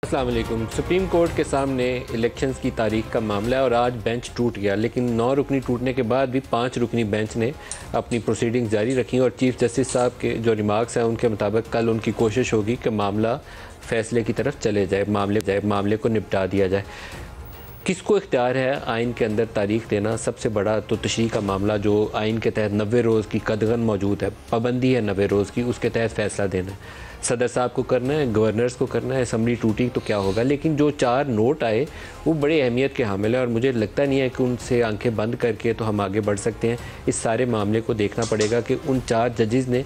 السلام علیکم۔ Supreme court کے سامنے الیکشنز کی تاریخ کا معاملہ ہے اور آج بینچ ٹوٹ گیا، لیکن 9 رکنی ٹوٹنے کے بعد بھی 5 رکنی بینچ نے اپنی پروسیڈنگ جاری رکھی اور چیف جسٹس صاحب کے جو ریمارکس ہیں ان کے مطابق کل ان کی کوشش ہوگی کہ معاملہ فیصلے کی طرف چلے جائے، معاملے کو نپٹا دیا جائے۔ کس کو اختیار ہے آئین کے اندر تاریخ دینا؟ سب سے بڑا تو تشریح کا معاملہ جو آئین کے تحت 90 روز کی قدغن موجود ہے، پابندی ہے 90 روز کی، اس کے تحت فیصلہ دینا ہے۔ صدر صاحب کو کرنا ہے، گورنرز کو کرنا ہے، اسمبلی ٹوٹی تو کیا ہوگا، لیکن جو 4 نوٹ آئے وہ بڑی اہمیت کے حامل ہیں اور مجھے لگتا نہیں ہے کہ ان سے آنکھیں بند کر کے تو ہم آگے بڑھ سکتے ہیں۔ اس سارے معاملے کو دیکھنا پڑے گا کہ ان 4 ججز نے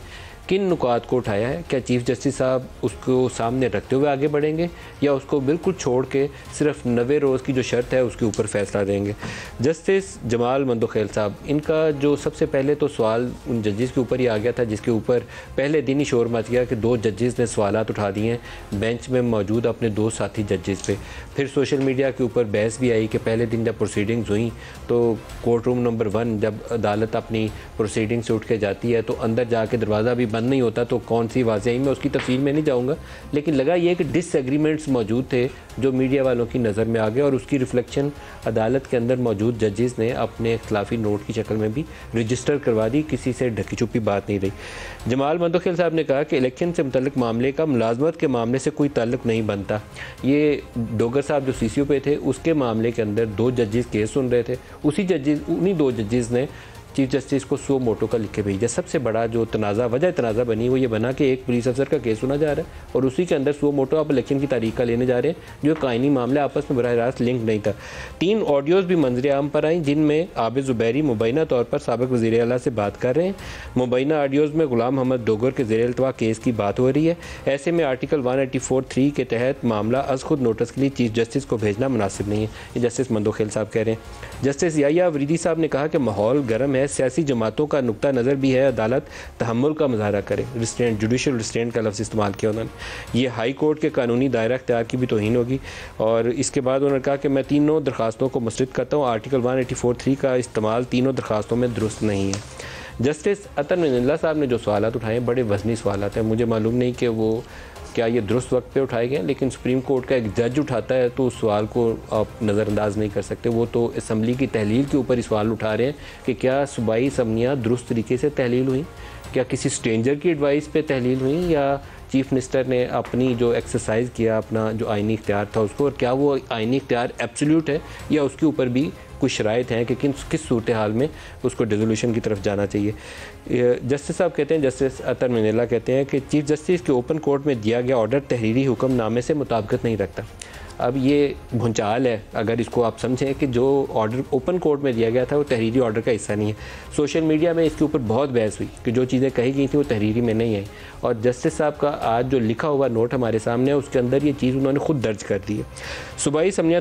کن نکات کو اٹھایا ہے۔ کیا چیف جسٹس صاحب اس کو سامنے رکھتے ہوئے آگے بڑھیں گے یا اس کو بالکل چھوڑ کے صرف 90 روز کی جو شرط ہے اس کے اوپر فیصلہ دیں گے؟ جسٹس جمال مندوخیل صاحب، ان کا جو سب سے پہلے تو سوال ان ججز کے اوپر ہی آ گیا تھا، جس کے اوپر پہلے دن ہی شور مچ گیا کہ 2 ججز نے سوالات اٹھا دیے ہیں بینچ میں موجود اپنے 2 ساتھی ججز پہ۔ پھر سوشل میڈیا کے اوپر بحث بھی آئی کہ پہلے دن جب پروسیڈنگز ہوئیں تو کورٹ روم نمبر 1 جب عدالت اپنی پروسیڈنگ سے اٹھ کے جاتی ہے تو اندر جا کے دروازہ بھی بند نہیں ہوتا، تو کون سی واضح، میں اس کی تفصیل میں نہیں جاؤں گا، لیکن لگا یہ کہ ڈس ایگریمنٹس موجود تھے جو میڈیا والوں کی نظر میں آ گئے اور اس کی ریفلیکشن عدالت کے اندر موجود ججز نے اپنے اختلافی نوٹ کی شکل میں بھی رجسٹر کروا دی، کسی سے ڈھکی چھپی بات نہیں رہی۔ جمال مندوخیل صاحب نے کہا کہ الیکشن سے متعلق معاملے کا ملازمت کے معاملے سے کوئی تعلق نہیں بنتا۔ یہ ڈوگر صاحب جو CCO پہ تھے اس کے معاملے کے اندر 2 ججز کیس سن رہے تھے، انہی 2 ججز نے چیف جسٹس کو سو موٹو کا لکھ کے بھیجا۔ سب سے بڑا جو وجہ تنازع بنی وہ یہ بنا کہ ایک پولیس افسر کا کیس سنا جا رہا ہے اور اسی کے اندر سو موٹو آپ الیکشن کی تاریخ کا لینے جا رہے ہیں جو قائنی معاملہ آپس میں براہ راست لنک نہیں تھا۔ 3 آڈیوز بھی منظر عام پر آئیں جن میں عابد زبیری مبینہ طور پر سابق وزیر اعلیٰ سے بات کر رہے ہیں۔ مبینہ آڈیوز میں غلام محمد ڈوگر کے زیر التوا کیس کی بات ہو رہی ہے۔ ایسے میں آرٹیکل 184(3) کے تحت معاملہ از خود نوٹس کے لیے چیف جسٹس کو بھیجنا مناسب نہیں ہے، یہ جسٹس مندوخیل صاحب کہہ رہے ہیں۔ جسٹس یحییٰ وریدی صاحب نے کہا کہ ماحول گرم ہے، سیاسی جماعتوں کا نقطہ نظر بھی ہے، عدالت تحمل کا مظاہرہ کرے۔ ریسٹرینٹ، جوڈیشل ریسٹرینٹ کا لفظ استعمال کیا انہوں نے۔ یہ ہائی کورٹ کے قانونی دائرہ اختیار کی بھی توہین ہوگی اور اس کے بعد انہوں نے کہا کہ میں تینوں درخواستوں کو مسترد کرتا ہوں، آرٹیکل 184(3) کا استعمال تینوں درخواستوں میں درست نہیں ہے۔ جسٹس عطر منلہ صاحب نے جو سوالات اٹھائے ہیں بڑے وزنی سوالات ہیں، مجھے معلوم نہیں کہ وہ کیا یہ درست وقت پہ اٹھائے گئے، لیکن سپریم کورٹ کا ایک جج اٹھاتا ہے تو اس سوال کو آپ نظر انداز نہیں کر سکتے۔ وہ تو اسمبلی کی تحلیل کے اوپر ہی سوال اٹھا رہے ہیں کہ کیا صوبائی اسمبلیاں درست طریقے سے تحلیل ہوئیں، کیا کسی اسٹرینجر کی ایڈوائس پہ تحلیل ہوئیں، یا چیف منسٹر نے اپنی جو ایکسرسائز کیا اپنا جو آئینی اختیار تھا اس کو، اور کیا وہ آئینی اختیار ایبسلیوٹ ہے یا اس کے اوپر بھی کچھ شرائط ہیں کہ کس صورتحال میں اس کو ڈیزولوشن کی طرف جانا چاہیے۔ جسٹس صاحب کہتے ہیں، جسٹس عطر منلہ کہتے ہیں کہ چیف جسٹس کے اوپن کورٹ میں دیا گیا آرڈر تحریری حکم نامے سے مطابقت نہیں رکھتا۔ اب یہ بھونچال ہے اگر اس کو آپ سمجھیں کہ جو آرڈر اوپن کورٹ میں دیا گیا تھا وہ تحریری آرڈر کا حصہ نہیں ہے۔ سوشل میڈیا میں اس کے اوپر بہت بحث ہوئی کہ جو چیزیں کہی گئی تھیں وہ تحریری میں نہیں آئیں، اور جسٹس صاحب کا آج جو لکھا ہوا نوٹ ہمارے سامنے ہے اس کے اندر یہ چیز انہوں نے خود درج کر دی ہے۔ صوبائی اسمبلیاں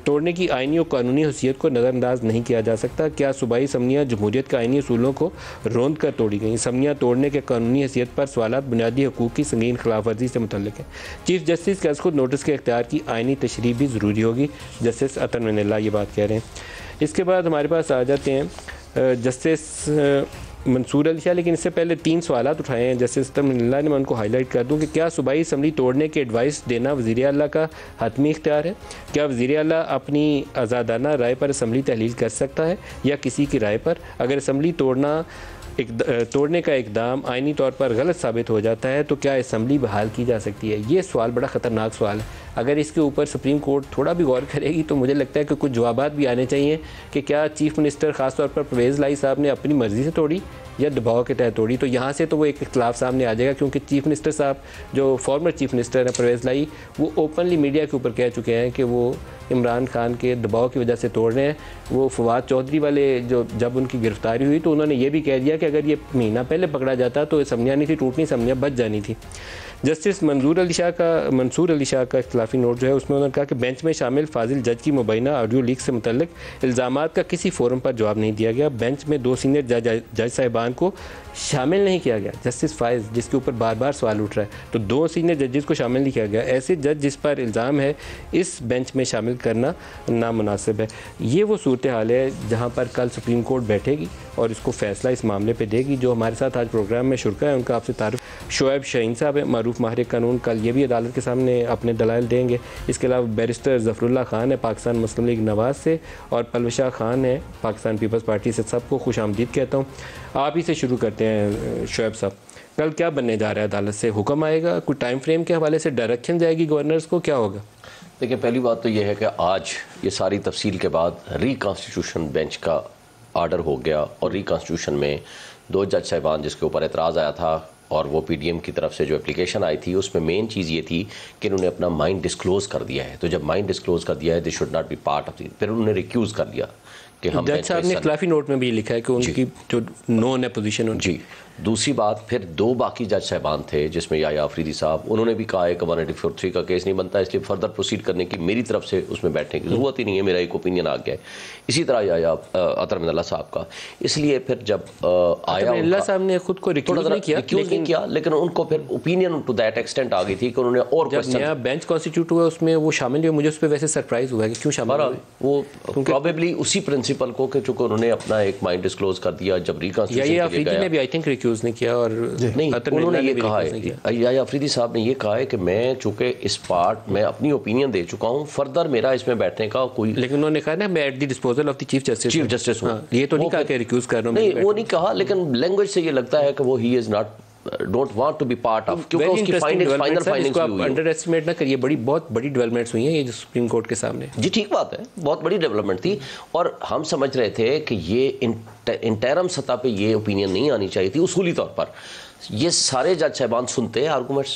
توڑنے کی آئینی اور قانونی حیثیت کو نظر انداز نہیں کیا جا سکتا۔ کیا صوبائی اسمبلیاں جمہوریت کے آئینی اصولوں کو روند کر توڑی گئیں؟ اسمبلیاں توڑنے کے قانونی حیثیت پر سوالات بنیادی حقوق کی سنگین خلاف ورزی سے متعلق ہیں۔ چیف جسٹس کے از خود نوٹس کے اختیار کی آئینی تشریح بھی ضروری ہوگی، جسٹس عطر منلہ یہ بات کہہ رہے ہیں۔ اس کے بعد ہمارے پاس آ جاتے ہیں جسٹس منصور علی شاہ، لیکن اس سے پہلے 3 سوالات اٹھائے ہیں جسٹس عطر منلہ نے، میں ان کو ہائی لائٹ کر دوں کہ کیا صوبائی اسمبلی توڑنے کے ایڈوائس دینا وزیر اعلیٰ کا حتمی اختیار ہے؟ کیا وزیر اعلیٰ اپنی آزادانہ رائے پر اسمبلی تحلیل کر سکتا ہے یا کسی کی رائے پر؟ اگر اسمبلی توڑنے کا اقدام آئینی طور پر غلط ثابت ہو جاتا ہے تو کیا اسمبلی بحال کی جا سکتی ہے؟ یہ سوال بڑا خطرناک سوال ہے۔ اگر اس کے اوپر سپریم کورٹ تھوڑا بھی غور کرے گی تو مجھے لگتا ہے کہ کچھ جوابات بھی آنے چاہیے کہ کیا چیف منسٹر خاص طور پر پرویز لائی صاحب نے اپنی مرضی سے توڑی یا دباؤ کے تحت توڑی؟ تو یہاں سے تو وہ ایک اختلاف سامنے آ جائے گا، کیونکہ چیف منسٹر صاحب جو فارمر چیف منسٹر ہیں پرویز لائی، وہ اوپنلی میڈیا کے اوپر کہہ چکے ہیں کہ وہ عمران خان کے دباؤ کی وجہ سے توڑ رہے ہیں۔ وہ فواد چودھری والے جب ان کی گرفتاری ہوئی تو انہوں نے یہ بھی کہہ دیا کہ اگر یہ مہینہ پہلے پکڑا جاتا تو اسمبلیاں نہیں تھی ٹوٹنی، اسمبلیاں بچ جانی تھی۔ جسٹس منصور علی شاہ کا اختلافی نوٹ جو ہے اس میں انہوں نے کہا کہ بینچ میں شامل فاضل جج کی مبینہ آڈیو لیک سے متعلق الزامات کا کسی فورم پر جواب نہیں دیا گیا۔ بینچ میں 2 سینئر جج صاحبان کو شامل نہیں کیا گیا۔ جسٹس فائز، جس کے اوپر بار بار سوال اٹھ رہا ہے، تو 2 سینئر ججز کو شامل نہیں کیا گیا۔ ایسے جج جس پر الزام ہے اس بینچ میں شامل کرنا نامناسب ہے۔ یہ وہ صورتحال ہے جہاں پر کل سپریم کورٹ بیٹھے گی اور اس کو فیصلہ اس معاملے پہ دے گی۔ جو ہمارے ساتھ آج پروگرام میں شرکا ہے ان کا آپ سے تعارف، شعیب شاہین صاحب ہیں، معروف معروف ماہر قانون کل یہ بھی عدالت کے سامنے اپنے دلائل دیں گے. اس کے علاوہ بیرسٹر ظفر اللہ خان ہے پاکستان مسلم لیگ نواز سے, اور پلوشہ خان ہے پاکستان پیپلز پارٹی سے. سب کو خوش آمدید کہتا ہوں. آپ ہی سے شروع کرتے ہیں شعیب صاحب, کل کیا بننے جا رہا ہے؟ عدالت سے حکم آئے گا؟ کوئی ٹائم فریم کے حوالے سے ڈائریکشن جائے گی گورنرز کو؟ کیا ہوگا؟ دیکھیں, پہلی بات تو یہ ہے کہ آج یہ ساری تفصیل کے بعد ری کانسٹیٹیوشن بینچ کا آرڈر ہو گیا, اور ری کانسٹیٹیوشن میں 2 جج صاحبان جس کے اوپر اعتراض آیا تھا اور وہ پی ڈی ایم کی طرف سے جو اپلیکیشن آئی تھی اس میں مین چیز یہ تھی کہ انہوں نے اپنا مائنڈ ڈسکلوز کر دیا ہے. تو جب مائنڈ ڈسکلوز کر دیا ہے they should not be part of the, پھر انہوں نے ریکیوز کر لیا کہ ہم جج صاحب نے اختلافی نوٹ میں بھی لکھا ہے کہ ان کی جو نون ہے پوزیشن. جی, دوسری بات پھر 2 باقی جج صاحبان تھے جس میں یحییٰ آفریدی صاحب, انہوں نے بھی کہا ہے کہ 184(3) کا کیس نہیں بنتا, اس لیے فردر پروسیڈ کرنے کی میری طرف سے اس میں بیٹھنے کی ضرورت ہی نہیں ہے, میرا ایک اوپینین آ گیا ہے. اسی طرح یحییٰ عطر من اللہ صاحب کا. اس لیے پھر جب آیا اللہ صاحب نے خود کو ریکیوز نہیں کیا, لیکن ان کو پھر اوپینین ٹو دیٹ ایکسٹینٹ آ گئی تھی کہ انہوں نے اور جب نیا بینچ کانسٹیٹیوٹ ہوا اس میں وہ شامل ہوئے. مجھے اس پہ ویسے سرپرائز ہوا ہے کہ کیوں شامل ہوئے. وہ پروبیبلی اسی پرنسپل کو کہ چونکہ انہوں نے اپنا ایک مائنڈ ڈسکلوز کر دیا جب ریکنسٹرکشن یحییٰ آفریدی نے بھی آئی تھنک ریکیوز نہیں کیا, اور نہیں انہوں نے یہ کہا ہے, یحییٰ آفریدی صاحب نے یہ کہا ہے کہ میں چونکہ اس پارٹ میں اپنی اوپینین دے چکا ہوں, فردر میرا اس میں بیٹھنے کا کوئی, لیکن انہوں نے کہا نا میں at the disposal of the chief justice ہوں. یہ تو نہیں کہا کہ ریکیوز کر رہا ہوں. نہیں وہ نہیں کہا, لیکن لینگویج سے یہ لگتا ہے کہ وہ ہی is not don't want to be part of, کیونکہ اس کی فائنل فائنڈنگز ہوئی. انڈر ایسٹیمیٹ نہ کریے, بہت بڑی ڈیولپمنٹس ہوئی ہیں یہ جو سپریم کورٹ کے سامنے. جی ٹھیک بات ہے, بہت بڑی ڈیولپمنٹ تھی, اور ہم سمجھ رہے تھے کہ یہ انٹرم سطح پہ یہ اوپینین نہیں آنی چاہیے تھی. اصولی طور پر یہ سارے جج صاحبان سنتے ہیں آرگومنٹس,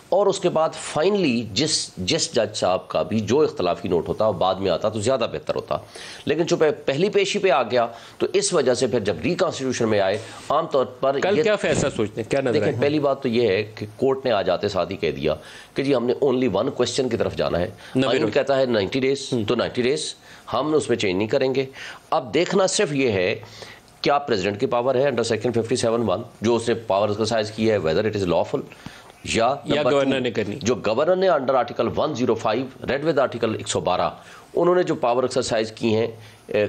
اور اس کے بعد فائنلی جس جج صاحب کا بھی جو اختلافی نوٹ ہوتا بعد میں آتا تو زیادہ بہتر ہوتا, لیکن چونکہ پہلی پیشی پہ آ گیا تو اس وجہ سے پھر جب ری کانسٹیٹیوشن میں آئے عام طور پر کل کیا فیصلہ سوچتے ہیں, کیا نظر دیکھیں, پہلی بات تو یہ ہے کہ کورٹ نے آج آتے ساتھ ہی کہہ دیا کہ جی ہم نے اونلی 1 کوسچن کی طرف جانا ہے. آئین کہتا ہے 90 ڈیز, تو 90 ڈیز ہم اس میں چینج نہیں کریں گے. اب دیکھنا صرف یہ ہے کیا پریزیڈنٹ کی پاور ہے انڈر سیکشن 57(1) جو اس نے پاور ایکسرسائز کی ہے, ویدر اٹ از لافل, یا گورنر نے کرنی, جو گورنر نے under article 105 read with article 112 انہوں نے جو پاور ایکسرسائز کی ہیں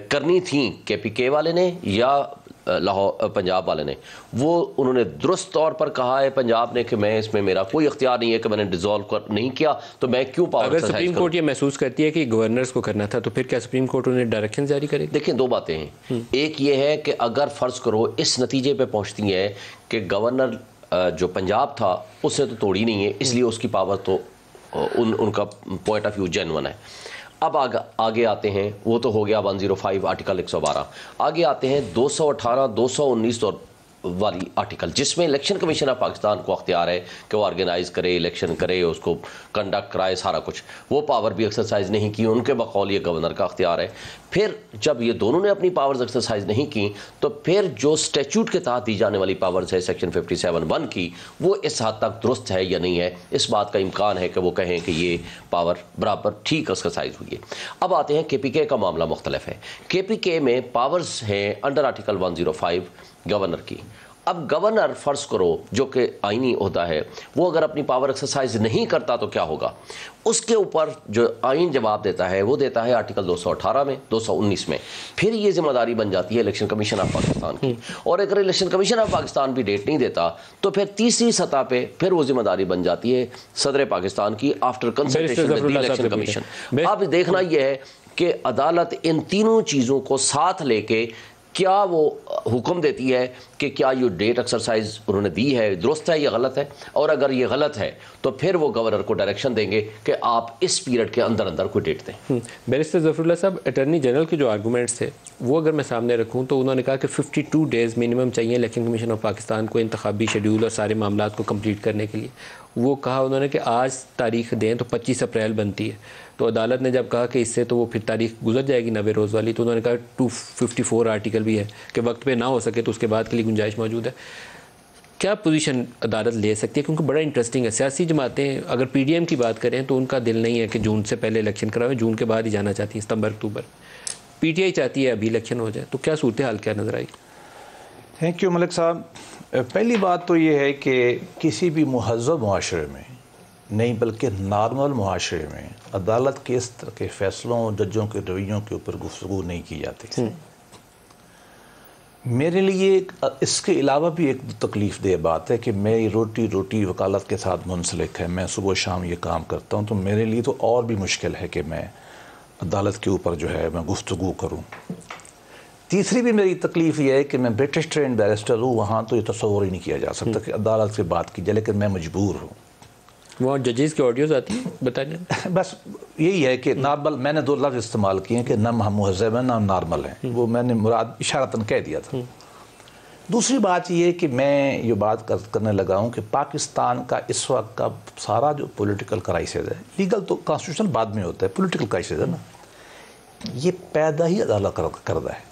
کرنی تھیں کے پی کے والے نے یا لاہور پنجاب والے نے, وہ انہوں نے درست طور پر کہا ہے پنجاب نے کہ میں اس میں میرا کوئی اختیار نہیں ہے کہ میں نے ڈیزالو نہیں کیا تو میں کیوں پاور ایکسرسائز کروں. اگر سپریم کورٹ یہ محسوس کرتی ہے کہ گورنرز کو کرنا تھا تو پھر کیا سپریم کورٹ انہیں ڈائریکشن جاری کرے گی؟ دیکھیں 2 باتیں ہیں, ایک یہ ہے کہ اگر فرض کرو اس نتیجے پہ پہنچتی ہے کہ گورنر جو پنجاب تھا اس نے تو توڑی نہیں ہے, اس لیے اس کی پاور تو ان کا پوائنٹ آف ویو جینون ہے. اب آگے آتے ہیں, وہ تو ہو گیا 105 آرٹیکل 112, آگے آتے ہیں 218 219 والی آرٹیکل جس میں الیکشن کمیشن آف پاکستان کو اختیار ہے کہ وہ آرگنائز کرے, الیکشن کرے, اس کو کنڈکٹ کرائے, سارا کچھ. وہ پاور بھی ایکسرسائز نہیں کی, ان کے بقول یہ گورنر کا اختیار ہے. پھر جب یہ دونوں نے اپنی پاورز ایکسرسائز نہیں کی تو پھر جو اسٹیچوٹ کے تحت دی جانے والی پاورز ہے سیکشن 57(1) کی, وہ اس حد تک درست ہے یا نہیں ہے, اس بات کا امکان ہے کہ وہ کہیں کہ یہ پاور برابر ٹھیک ایکسرسائز ہوئی ہے. اب آتے ہیں کے پی کے کا معاملہ مختلف ہے. کے پی کے میں پاورز ہیں انڈر آرٹیکل 105 گورنر کی. اب گورنر فرض کرو جو کہ آئینی عہدہ ہے, وہ اگر اپنی پاور ایکسرسائز نہیں کرتا تو کیا ہوگا, اس کے اوپر جو آئین جواب دیتا ہے وہ دیتا ہے آرٹیکل 218 میں 219 میں. پھر یہ ذمہ داری بن جاتی ہے الیکشن کمیشن آف پاکستان کی, اور اگر الیکشن کمیشن آف پاکستان بھی ڈیٹ نہیں دیتا تو پھر تیسری سطح پہ پھر وہ ذمہ داری بن جاتی ہے صدر پاکستان کی after consultation with the election commission. اب دیکھنا یہ ہے کہ عدالت ان تینوں چیزوں کو ساتھ لے کے کیا وہ حکم دیتی ہے کہ کیا یہ ڈیٹ ایکسرسائز انہوں نے دی ہے درست ہے یا غلط ہے, اور اگر یہ غلط ہے تو پھر وہ گورنر کو ڈائریکشن دیں گے کہ آپ اس پیریڈ کے اندر اندر کوئی ڈیٹ دیں. بیرسٹر ظفر اللہ صاحب, اٹارنی جنرل کے جو آرگومنٹس تھے وہ اگر میں سامنے رکھوں تو انہوں نے کہا کہ 52 ڈیز منیمم چاہیے الیکشن کمیشن آف پاکستان کو انتخابی شیڈیول اور سارے معاملات کو کمپلیٹ کرنے کے لیے. وہ کہا انہوں نے کہ آج تاریخ دیں تو 25 اپریل بنتی ہے, تو عدالت نے جب کہا کہ اس سے تو وہ پھر تاریخ گزر جائے گی 90 روز والی, تو انہوں نے کہا 254 آرٹیکل بھی ہے کہ وقت پہ نہ ہو سکے تو اس کے بعد کے لیے گنجائش موجود ہے. کیا پوزیشن عدالت لے سکتی ہے؟ کیونکہ بڑا انٹرسٹنگ ہے. سیاسی جماعتیں اگر پی ڈی ایم کی بات کریں تو ان کا دل نہیں ہے کہ جون سے پہلے الیکشن کراویں, جون کے بعد ہی جانا چاہتی ہیں, ستمبر اکتوبر. پی ٹی آئی چاہتی ہے ابھی الیکشن ہو جائے, تو کیا صورتحال کیا نظر آئی؟ تھینک یو ملک صاحب. پہلی بات تو یہ ہے کہ کسی بھی مہذب معاشرے میں نہیں بلکہ نارمل معاشرے میں عدالت کے اس طرح کے فیصلوں ججوں کے رویوں کے اوپر گفتگو نہیں کی جاتی. میرے لیے اس کے علاوہ بھی ایک تکلیف دہ بات ہے کہ میری روٹی وکالت کے ساتھ منسلک ہے، میں صبح و شام یہ کام کرتا ہوں، تو میرے لیے تو اور بھی مشکل ہے کہ میں عدالت کے اوپر جو ہے میں گفتگو کروں۔ تیسری بھی میری تکلیف یہ ہے کہ میں برٹش ٹرینڈ بیرسٹر ہوں، وہاں تو یہ تصور ہی نہیں کیا جا سکتا کہ عدالت سے بات کی جائے، لیکن میں مجبور ہوں۔ وہاں ججز کی آڈیوز آتی ہیں، بتائیں۔ بس یہی ہے کہ نارمل، میں نے 2 لفظ استعمال کیے ہیں کہ نہ مہذب ہیں نہ نارمل ہیں، وہ میں نے مراد اشارتاً کہہ دیا تھا۔ دوسری بات یہ ہے کہ میں یہ بات کرنے لگا ہوں کہ پاکستان کا اس وقت کا سارا جو پولیٹیکل کرائسس ہے، لیگل تو کانسٹیٹیوشنل بعد میں ہوتا ہے، پولیٹیکل کرائسس ہے نا، یہ پیدا ہی عدالت کردہ ہے۔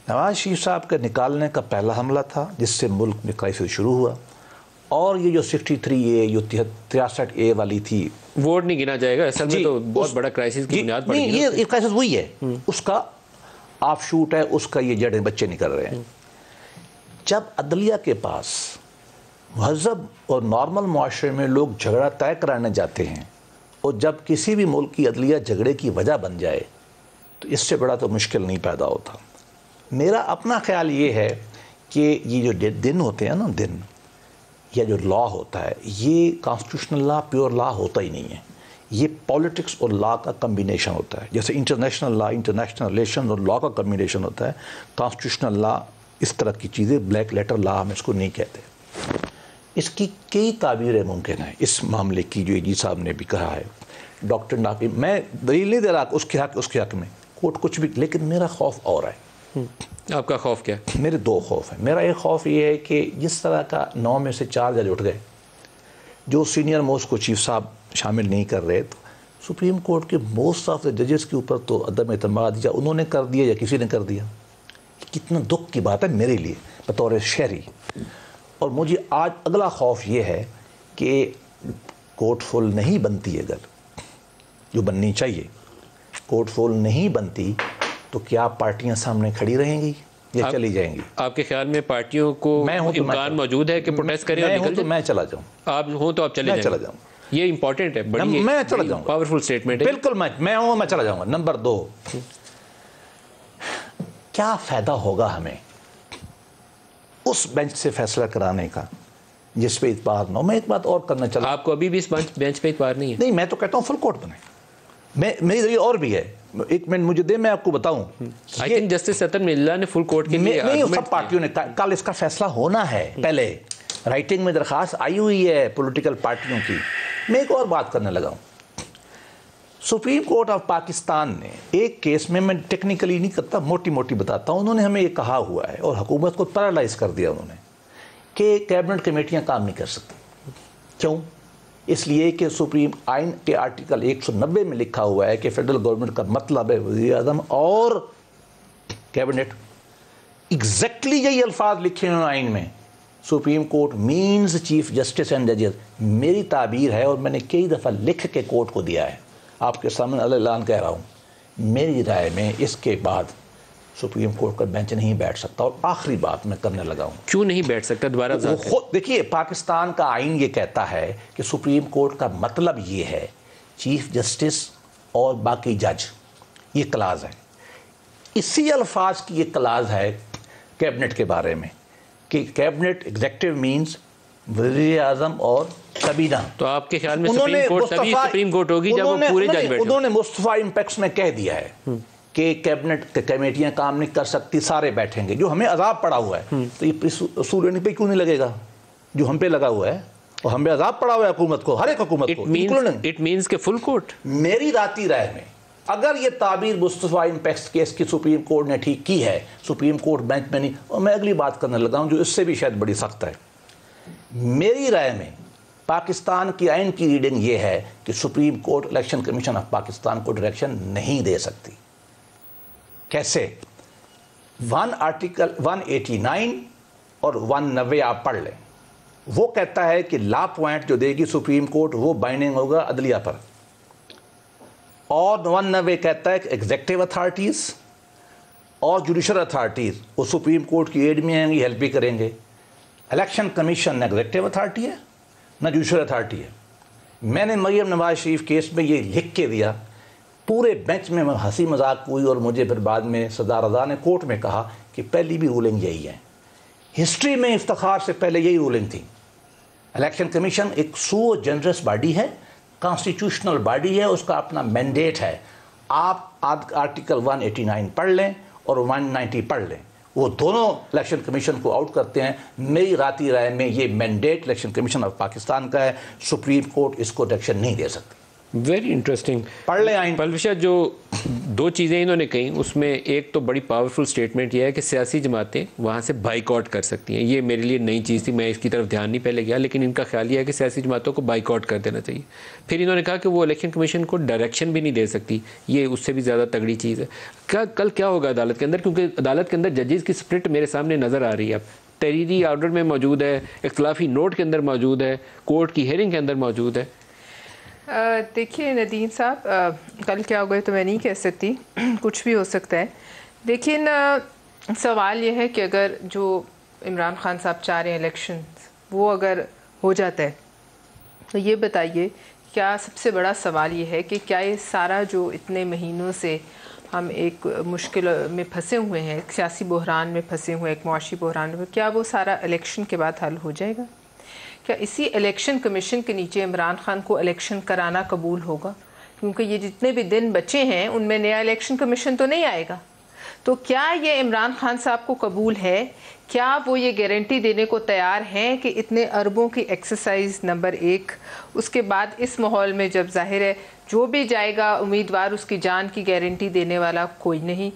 نواز شریف صاحب کے نکالنے کا پہلا حملہ تھا جس سے ملک میں کرائسس شروع ہوا، اور یہ جو 63A جو 63A والی تھی، ووٹ نہیں گنا جائے گا، اصل میں تو بہت بڑا کرائسس کی بنیاد پڑ گئی۔ یہ کرائسس وہی ہے، اس کا آف شوٹ ہے، اس کا یہ جڑیں بچے نکل رہے ہیں۔ جب عدلیہ کے پاس مہذب اور نارمل معاشرے میں لوگ جھگڑا طے کرانے جاتے ہیں، اور جب کسی بھی ملک کی عدلیہ جھگڑے کی وجہ بن جائے تو اس سے بڑا تو مشکل نہیں پیدا ہوتا۔ میرا اپنا خیال یہ ہے کہ یہ جو دن ہوتے ہیں نا، دن یا جو لا ہوتا ہے، یہ کانسٹیٹیوشنل لا پیور لا ہوتا ہی نہیں ہے، یہ پالیٹکس اور لا کا کمبینیشن ہوتا ہے۔ جیسے انٹرنیشنل لا، انٹرنیشنل ریلیشن اور لا کا کمبینیشن ہوتا ہے۔ کانسٹیٹیوشنل لا اس طرح کی چیزیں، بلیک لیٹر لا ہم اس کو نہیں کہتے۔ اس کی کئی تعبیریں ممکن ہیں، اس معاملے کی جو جی صاحب نے بھی کہا ہے، ڈاکٹر ناقی، میں دلیل نہیں دے رہا اس کے حق میں کوٹ کچھ بھی، لیکن میرا خوف اور ہے۔ آپ کا خوف کیا؟ میرے 2 خوف ہیں۔ میرا ایک خوف یہ ہے کہ جس طرح کا 9 میں سے 4 جج اٹھ گئے، جو سینئر موسٹ کو چیف صاحب شامل نہیں کر رہے، تو سپریم کورٹ کے موسٹ آف دا ججز کے اوپر تو عدم اعتماد یا انہوں نے کر دیا یا کسی نے کر دیا۔ کتنا دکھ کی بات ہے میرے لیے بطور شہری۔ اور مجھے آج اگلا خوف یہ ہے کہ کورٹ فل نہیں بنتی، اگر جو بننی چاہیے کورٹ فل نہیں بنتی، تو کیا پارٹیاں سامنے کھڑی رہیں گی یا چلی جائیں گی؟ آپ کے خیال میں پارٹیوں کو امکان موجود ہے کہ پروٹیسٹ کریں اور نکل جائیں؟ میں چلا جاؤں، آپ ہوں تو آپ چلے جائیں؟ یہ امپورٹنٹ ہے، بڑی میں چلا جاؤں گا، پاورفل سٹیٹمنٹ ہے۔ بالکل میں ہوں، میں چلا جاؤں گا۔ نمبر 2، کیا فائدہ ہوگا ہمیں اس بینچ سے فیصلہ کرانے کا جس پہ اعتبار نہ ہو؟ میں ایک بات اور کرنا چاہتا ہوں، آپ کو ابھی بھی اس بینچ پہ اعتبار نہیں ہے؟ نہیں، میں تو کہتا ہوں فل کورٹ بنے۔ میری ذریعہ اور بھی ہے، ایک منٹ مجھے دے، میں آپ کو بتاؤں۔ آئی تھنک جسٹس ستر ملا نے فل کورٹ کے لیے نہیں، سب پارٹیوں نے کل اس کا فیصلہ ہونا ہے، پہلے رائٹنگ میں درخواست آئی ہوئی ہے پولیٹیکل پارٹیوں کی۔ میں ایک اور بات کرنے لگا ہوں، سپریم کورٹ آف پاکستان نے ایک کیس میں ٹیکنیکلی نہیں کرتا، موٹی موٹی بتاتا ہوں، انہوں نے ہمیں یہ کہا ہوا ہے اور حکومت کو پیرالائز کر دیا انہوں نے کہ کیبنٹ کمیٹیاں کام نہیں کر سکتی۔ کیوں؟ اس لیے کہ سپریم آئین کے آرٹیکل 190 میں لکھا ہوا ہے کہ فیڈرل گورنمنٹ کا مطلب ہے وزیر اعظم اور کیبنٹ۔ ایگزیکٹلی یہی الفاظ لکھے ہیں آئین میں، supreme court means chief justice and ججز۔ میری تعبیر ہے اور میں نے کئی دفعہ لکھ کے کورٹ کو دیا ہے، آپ کے سامنے اعلان کہہ رہا ہوں، میری رائے میں اس کے بعد سپریم کورٹ کا بینچ نہیں بیٹھ سکتا۔ اور آخری بات میں کرنے لگا ہوں، کیوں نہیں بیٹھ سکتا؟ دوبارہ دیکھیے، پاکستان کا آئین یہ کہتا ہے کہ سپریم کورٹ کا مطلب یہ ہے چیف جسٹس اور باقی جج، یہ کلاز ہے۔ اسی الفاظ کی یہ کلاز ہے کیبنٹ کے بارے میں کہ کیبنٹ ایگزیکٹو مینز وزیر اعظم اور کابینہ۔ تو آپ کے خیال میں سپریم کورٹ تبھی سپریم کورٹ ہوگی جب وہ پورے جج بیٹھے؟ انہوں نے مصطفیٰ امپیکس میں کہہ دیا ہے کہ کیبنٹ کمیٹیاں کام نہیں کر سکتی، سارے بیٹھیں گے۔ جو ہمیں عذاب پڑا ہوا ہے، تو یہ اصول ان پہ کیوں نہیں لگے گا جو ہم پہ لگا ہوا ہے؟ اور ہم پہ عذاب پڑا ہوا ہے حکومت کو، ہر ایک حکومت کو۔ اٹ مینز کہ فل کورٹ؟ میری ذاتی رائے میں اگر یہ تعبیر مصطفیٰ امپیکس کیس کی سپریم کورٹ نے ٹھیک کی ہے، سپریم کورٹ بینچ میں نہیں، اور میں اگلی بات کرنے لگا ہوں جو اس سے بھی شاید بڑی سخت ہے۔ میری رائے میں پاکستان کی آئین کی ریڈنگ یہ ہے کہ supreme court election commission of Pakistan کو ڈائریکشن نہیں دے سکتی۔ کیسے؟ آرٹیکل 189 اور 190 آپ پڑھ لیں، وہ کہتا ہے کہ لا پوائنٹ جو دے گی سپریم کورٹ وہ بائنڈنگ ہوگا عدلیہ پر، اور 190 کہتا ہے کہ ایگزیکٹو اتھارٹیز اور جوڈیشل اتھارٹیز وہ سپریم کورٹ کی ایڈ میں آئیں گی، ہیلپ بھی کریں گے۔ الیکشن کمیشن نہ ایگزیکٹو اتھارٹی ہے نہ جوڈیشل اتھارٹی ہے۔ میں نے مریم نواز شریف کیس میں یہ لکھ کے دیا، پورے بینچ میں ہنسی مذاق ہوئی اور مجھے پھر بعد میں صدر رضا نے کورٹ میں کہا کہ پہلی بھی رولنگ یہی ہے، ہسٹری میں افتخار سے پہلے یہی رولنگ تھی۔ الیکشن کمیشن ایک سو جنرس باڈی ہے، کانسٹیٹیوشنل باڈی ہے، اس کا اپنا مینڈیٹ ہے۔ آپ آرٹیکل 189 پڑھ لیں اور 190 پڑھ لیں، وہ دونوں الیکشن کمیشن کو آؤٹ کرتے ہیں۔ میری ذاتی رائے میں یہ mandate election commission of Pakistan کا ہے، سپریم کورٹ اس کو ڈائریکشن نہیں دے سکتی۔ ویری انٹرسٹنگ پڑھ لیں آئین۔ پرویز شاہ، جو دو چیزیں انہوں نے کہیں اس میں ایک تو بڑی پاورفل سٹیٹمنٹ یہ ہے کہ سیاسی جماعتیں وہاں سے بائیک آؤٹ کر سکتی ہیں۔ یہ میرے لیے نئی چیز تھی، میں اس کی طرف دھیان نہیں پہلے گیا، لیکن ان کا خیال یہ ہے کہ سیاسی جماعتوں کو بائیک آؤٹ کر دینا چاہیے۔ پھر انہوں نے کہا کہ وہ الیکشن کمیشن کو ڈائریکشن بھی نہیں دے سکتی، یہ اس سے بھی زیادہ تگڑی چیز ہے۔ کل کیا ہوگا عدالت کے اندر؟ کیونکہ عدالت کے اندر ججز کی سپرٹ میرے سامنے نظر آ رہی ہے، اب تحریری آرڈر میں موجود ہے، اختلافی نوٹ کے اندر موجود ہے، کورٹ کی ہیئرنگ کے اندر موجود ہے۔ دیکھیے ندیم صاحب، کل کیا ہوگا تو میں نہیں کہہ سکتی، کچھ بھی ہو سکتا ہے، لیکن سوال یہ ہے کہ اگر جو عمران خان صاحب چاہ رہے ہیں الیکشن وہ اگر ہو جاتا ہے تو یہ بتائیے، کیا سب سے بڑا سوال یہ ہے کہ کیا یہ سارا جو اتنے مہینوں سے ہم ایک مشکل میں پھنسے ہوئے ہیں، ایک سیاسی بحران میں پھنسے ہوئے ہیں، ایک معاشی بحران میں، کیا وہ سارا الیکشن کے بعد حل ہو جائے گا؟ کیا اسی الیکشن کمیشن کے نیچے عمران خان کو الیکشن کرانا قبول ہوگا؟ کیونکہ یہ جتنے بھی دن بچے ہیں ان میں نیا الیکشن کمیشن تو نہیں آئے گا، تو کیا یہ عمران خان صاحب کو قبول ہے؟ کیا وہ یہ گارنٹی دینے کو تیار ہیں کہ اتنے اربوں کی ایکسرسائز نمبر 1، اس کے بعد اس ماحول میں جب ظاہر ہے جو بھی جائے گا امیدوار اس کی جان کی گارنٹی دینے والا کوئی نہیں،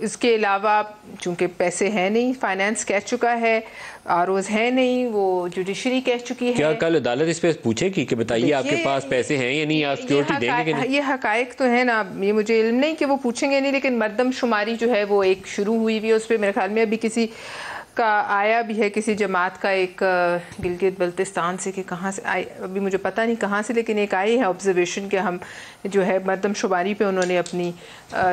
اس کے علاوہ چونکہ پیسے ہیں نہیں، فائنانس کہہ چکا ہے، آروز ہے نہیں، وہ جوڈیشری کہہ چکی ہے۔ کیا کل عدالت اس پہ پوچھے گی کہ بتائیے آپ کے پاس پیسے ہیں یا نہیں، آپ سیکیورٹی دیں گے کہ نہیں؟ یہ حقائق تو ہے نا، یہ مجھے علم نہیں کہ وہ پوچھیں گے نہیں، لیکن مردم شماری جو ہے وہ ایک شروع ہوئی ہوئی ہے، اس پہ میرے خیال میں ابھی کسی کا آیا بھی ہے، کسی جماعت کا، ایک گلگت بلتستان سے کہ کہاں سے آئی، ابھی مجھے پتہ نہیں کہاں سے، لیکن ایک آئی ہے آبزرویشن کہ ہم جو ہے مردم شماری پہ انہوں نے اپنی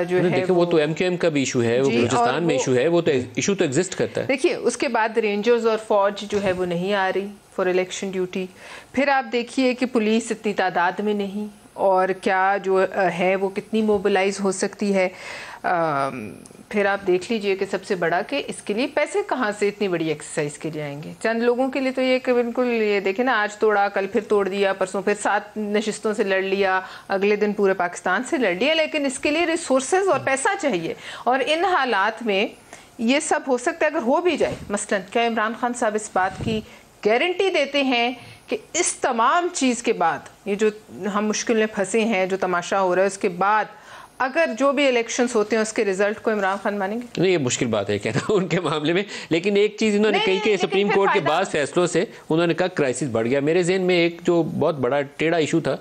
جو ہے وہ تو ایم کیو ایم کا بھی ایشو ہے، وہ بلوچستان میں ایشو ہے، وہ تو ایشو تو ایگزسٹ کرتا ہے۔ دیکھیے اس کے بعد رینجرز اور فوج جو ہے وہ نہیں آ رہی فار الیکشن ڈیوٹی، پھر آپ دیکھیے کہ پولیس اتنی تعداد میں نہیں، اور کیا جو ہے وہ کتنی موبلائز ہو سکتی ہے۔ پھر آپ دیکھ لیجئے کہ سب سے بڑا کہ اس کے لیے پیسے کہاں سے اتنی بڑی ایکسرسائز کے لیے آئیں گے؟ چند لوگوں کے لیے تو یہ کہ بالکل یہ دیکھیں نا، آج توڑا کل پھر توڑ دیا، پرسوں پھر 7 نشستوں سے لڑ لیا، اگلے دن پورے پاکستان سے لڑ لیا، لیکن اس کے لیے ریسورسز اور پیسہ چاہیے، اور ان حالات میں یہ سب ہو سکتا ہے۔ اگر ہو بھی جائے مثلاً، کیا عمران خان صاحب اس بات کی گارنٹی دیتے ہیں کہ اس تمام چیز کے بعد، یہ جو ہم مشکل میں پھنسے ہیں، جو تماشا ہو رہا ہے، اس کے بعد اگر جو بھی الیکشنز ہوتے ہیں اس کے رزلٹ کو عمران خان مانیں گے؟ نہیں، یہ مشکل بات ہے کہنا ان کے معاملے میں، لیکن ایک چیز انہوں نے کہی کہ سپریم کورٹ کے بعض فیصلوں سے انہوں نے کہا کرائسس بڑھ گیا۔ میرے ذہن میں ایک جو بہت بڑا ٹیڑھا ایشو تھا،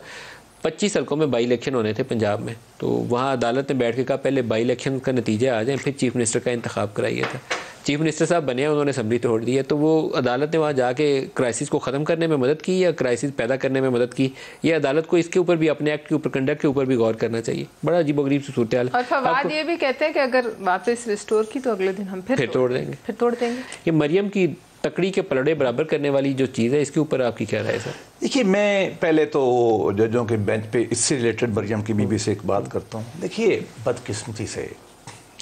25 حلقوں میں بائی الیکشن ہونے تھے پنجاب میں، تو وہاں عدالت نے بیٹھ کے کہا پہلے بائی الیکشن کا نتیجہ آ جائیں، پھر چیف منسٹر کا انتخاب کرائیے تھا۔ چیف منسٹر صاحب بنے ہیں، انہوں نے اسمبلی توڑ دی ہے، تو وہ عدالت نے وہاں جا کے کرائسس کو ختم کرنے میں مدد کی یا کرائسس پیدا کرنے میں مدد کی؟ یہ عدالت کو اس کے اوپر بھی، اپنے ایکٹ کے اوپر، کنڈکٹ کے اوپر بھی غور کرنا چاہیے۔ بڑا عجیب و غریب سی صورتحال۔ اور فواد یہ بھی کہتے ہیں کہ اگر واپس ریسٹور کی تو اگلے دن ہم پھر توڑ دیں گے۔ یہ مریم کی تکڑی کے پلڑے برابر کرنے والی جو چیز ہے، اس کے اوپر آپ کی کیا رائے ہے سر؟ دیکھیے، میں پہلے تو ججوں کے بینچ پہ اس سے ریلیٹڈ مریم کی بیوی سے ایک بات کرتا ہوں۔ دیکھیے، بدقسمتی سے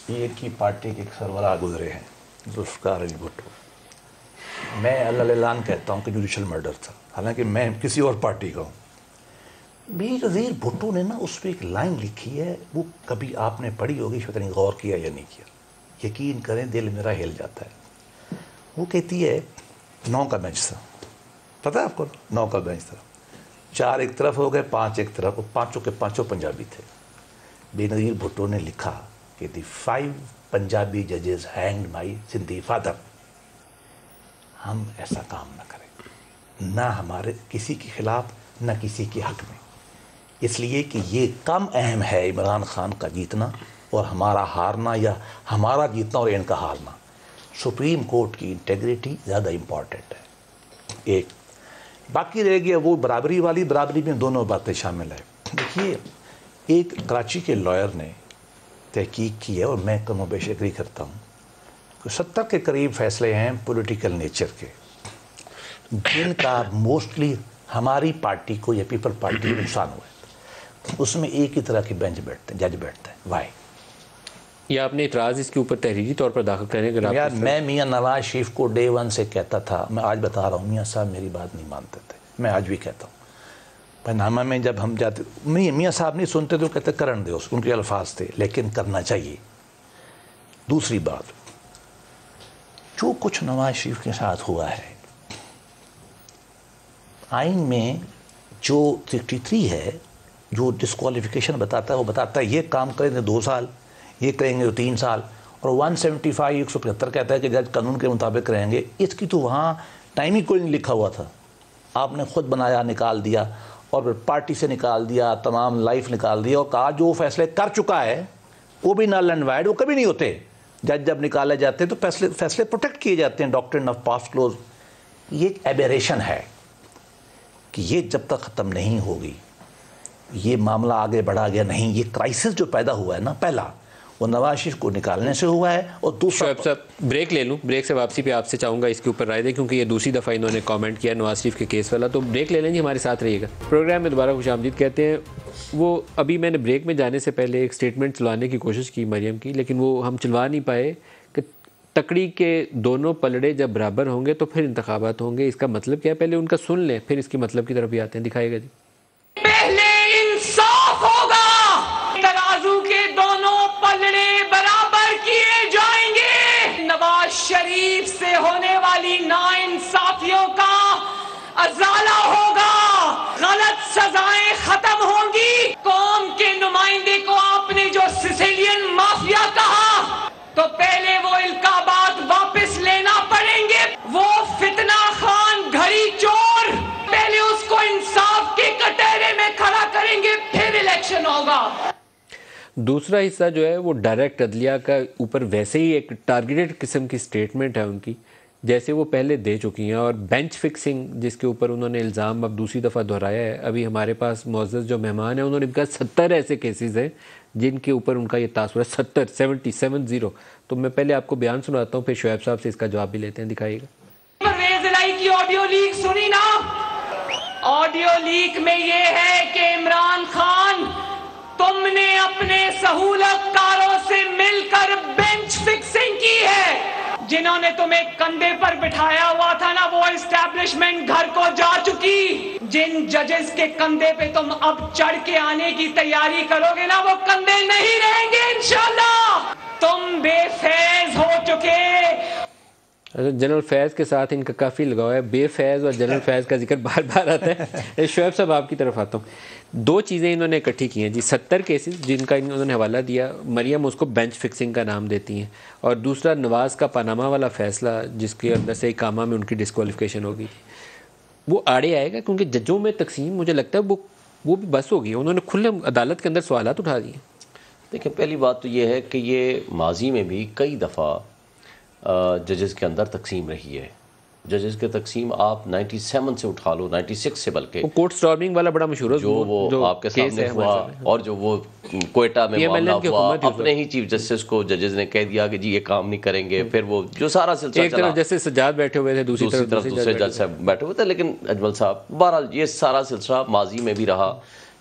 یہ کی پارٹی کے ایک سربراہ گزرے ہیں، ذوالفقار علی بھٹو۔ میں اللہ اعلان کہتا ہوں کہ جوڈیشل مرڈر تھا، حالانکہ میں کسی اور پارٹی کا ہوں۔ بی نظیر بھٹو نے نا اس پہ ایک لائن لکھی ہے، وہ کبھی آپ نے پڑھی ہوگی، شاید نہیں غور کیا یا نہیں کیا، یقین کریں دل میرا ہل جاتا ہے۔ وہ کہتی ہے 9 کا بینچ تھا، پتہ ہے آپ کو؟ 9 کا بینچ تھا، 4 ایک طرف ہو گئے، 5 ایک طرف، اور پانچوں کے پانچوں پنجابی تھے۔ بے نظیر بھٹو نے لکھا کہ دی 5 پنجابی ججز ہینگڈ مائی سندھی فادر۔ ہم ایسا کام نہ کریں، نہ ہمارے کسی کے خلاف نہ کسی کے حق میں، اس لیے کہ یہ کم اہم ہے عمران خان کا جیتنا اور ہمارا ہارنا، یا ہمارا جیتنا اور ان کا ہارنا۔ سپریم کورٹ کی انٹیگریٹی زیادہ امپورٹنٹ ہے۔ ایک باقی رہ گیا وہ برابری والی، برابری میں دونوں باتیں شامل ہیں۔ دیکھیے، ایک کراچی کے لائر نے تحقیق کی ہے، اور میں کم و بیش ایگری کرتا ہوں کہ 70 کے قریب فیصلے ہیں پولیٹیکل نیچر کے، جن کا موسٹلی ہماری پارٹی کو یا پیپل پارٹی کو نقصان ہوا ہے۔ اس میں ایک ہی طرح کے بینچ بیٹھتے ہیں، جج بیٹھتے ہیں. وائی؟ یا آپ نے اعتراض اس کے اوپر تحریری طور پر داخل کرنے کے یار میں میاں نواز شریف کو ڈے ون سے کہتا تھا، میں آج بتا رہا ہوں، میاں صاحب میری بات نہیں مانتے تھے، میں آج بھی کہتا ہوں. پینامہ میں جب ہم جاتے میاں صاحب نہیں سنتے تو کہتے کرن دے، ان کے الفاظ تھے، لیکن کرنا چاہیے. دوسری بات، جو کچھ نواز شریف کے ساتھ ہوا ہے، آئین میں جو 63 ہے جو ڈسکوالیفیکیشن بتاتا ہے، وہ بتاتا ہے یہ کام کریں گے 2 سال، یہ کریں گے تو 3 سال، اور 175 175 کہتا ہے کہ جج قانون کے مطابق رہیں گے. اس کی تو وہاں ٹائم ہی کوئی نہیں لکھا ہوا تھا، آپ نے خود بنایا، نکال دیا، اور پھر پارٹی سے نکال دیا، تمام لائف نکال دیا، اور کہا جو فیصلے کر چکا ہے وہ بھی نل اینڈ وائڈ، وہ کبھی نہیں ہوتے. جج جب نکالے جاتے ہیں تو فیصلے پروٹیکٹ کیے جاتے ہیں، ڈاکٹرن آف پاس کلوز. یہ ایک ایبیریشن ہے کہ یہ جب تک ختم نہیں ہوگی، یہ معاملہ آگے بڑھا گیا نہیں. یہ کرائسس جو پیدا ہوا ہے نا، پہلا وہ نواز شریف کو نکالنے سے ہوا ہے، اور دوسرا شعیب صاحب بریک لے لوں، بریک سے واپسی پہ آپ سے چاہوں گا اس کے اوپر رائے دیں، کیونکہ یہ دوسری دفعہ انہوں نے کامنٹ کیا نواز شریف کے کیس والا. تو بریک لے لیں جی، ہمارے ساتھ رہیے گا. پروگرام میں دوبارہ خوش آمدید کہتے ہیں. وہ ابھی میں نے بریک میں جانے سے پہلے ایک سٹیٹمنٹ چلوانے کی کوشش کی مریم کی، لیکن وہ ہم چلوا نہیں پائے کہ تکڑی کے دونوں پلڑے جب برابر ہوں گے تو پھر انتخابات ہوں گے. اس کا مطلب کیا ہے؟ پہلے ان کا سن لیں، پھر اس کی مطلب کی طرف بھی آتے ہیں. دکھائے گا جی. پہلے انصاف ہوگا، ترازو کے دونوں پلڑے برابر کیے جائیں گے. نواز شریف سے ہونے والی ناانصافیوں کا ازالہ ہوگا، غلط سزائیں ختم ہوں گی. قوم کے نمائندے کو آپ نے جو سسیلین مافیا کہا، تو پہلے وہ القابات واپس لینا پڑیں گے. وہ فتنہ خان گھڑی چور، پہلے اس کو انصاف کے کٹہرے میں کھڑا کریں گے، پھر الیکشن ہوگا. دوسرا حصہ جو ہے وہ ڈائریکٹ عدلیہ کا اوپر ویسے ہی ایک ٹارگیٹڈ قسم کی سٹیٹمنٹ ہے ان کی، جیسے وہ پہلے دے چکی ہیں. اور بینچ فکسنگ جس کے اوپر انہوں نے الزام اب دوسری دفعہ دہرایا ہے. ابھی ہمارے پاس معزز جو مہمان ہیں انہوں نے کہا 70 ایسے کیسز ہیں جن کے اوپر ان کا یہ تاثر ہے. 70. تو میں پہلے آپ کو بیان سناتا ہوں، پھر شعیب صاحب سے اس کا جواب بھی لیتے ہیں. دکھائیے گا. پرویز الہی کی آڈیو لیک سنی نا؟ آڈیو لیک میں یہ ہے کہ عمران خان، تم نے اپنے سہولت کاروں سے مل کر بینچ فکسنگ کی ہے. جنہوں نے تمہیں کندھے پر بٹھایا ہوا تھا نا، وہ اسٹیبلشمنٹ گھر کو جا چکی. جن ججز کے کندھے پہ تم اب چڑھ کے آنے کی تیاری کرو گے نا، وہ کندھے نہیں رہیں گے انشاءاللہ. تم بے فیض ہو چکے. جنرل فیض کے ساتھ ان کا کافی لگاؤ ہے. بے فیض اور جنرل فیض کا ذکر بار بار آتا ہے. شعیب صاحب آپ کی طرف آتا ہوں. 2 چیزیں انہوں نے اکٹھی کی ہیں جی. 70 کیسز جن کا انہوں نے حوالہ دیا، مریم اس کو بینچ فکسنگ کا نام دیتی ہیں. اور دوسرا نواز کا پاناما والا فیصلہ جس کے اندر سے اقامہ میں ان کی ڈسکوالیفیکیشن ہو گئی تھی، وہ آڑے آئے گا کیونکہ ججوں میں تقسیم مجھے لگتا ہے وہ بھی بس ہو گئی. انہوں نے کھلے عدالت کے اندر سوالات اٹھا دیے. دیکھیں، پہلی بات تو یہ ہے کہ یہ ماضی میں بھی کئی دفعہ ججز کے اندر تقسیم رہی ہے. ججز کے تقسیم آپ 97 سے اٹھا لو، 96 سے، بلکہ وہ کورٹ سٹارمنگ والا بڑا مشہور ہے جو وہ آپ کے سامنے ہوا، اور جو وہ کوئٹہ میں معاملہ ہوا، اپنے ہی چیف جسٹس کو ججز نے کہہ دیا کہ جی یہ کام نہیں کریں گے. پھر وہ جو سارا سلسلہ ایک طرف جیسے سجاد بیٹھے ہوئے تھے، دوسری طرف دوسرے جج صاحب بیٹھے ہوئے تھے. لیکن اجمل صاحب، بہرحال یہ سارا سلسلہ ماضی میں بھی رہا.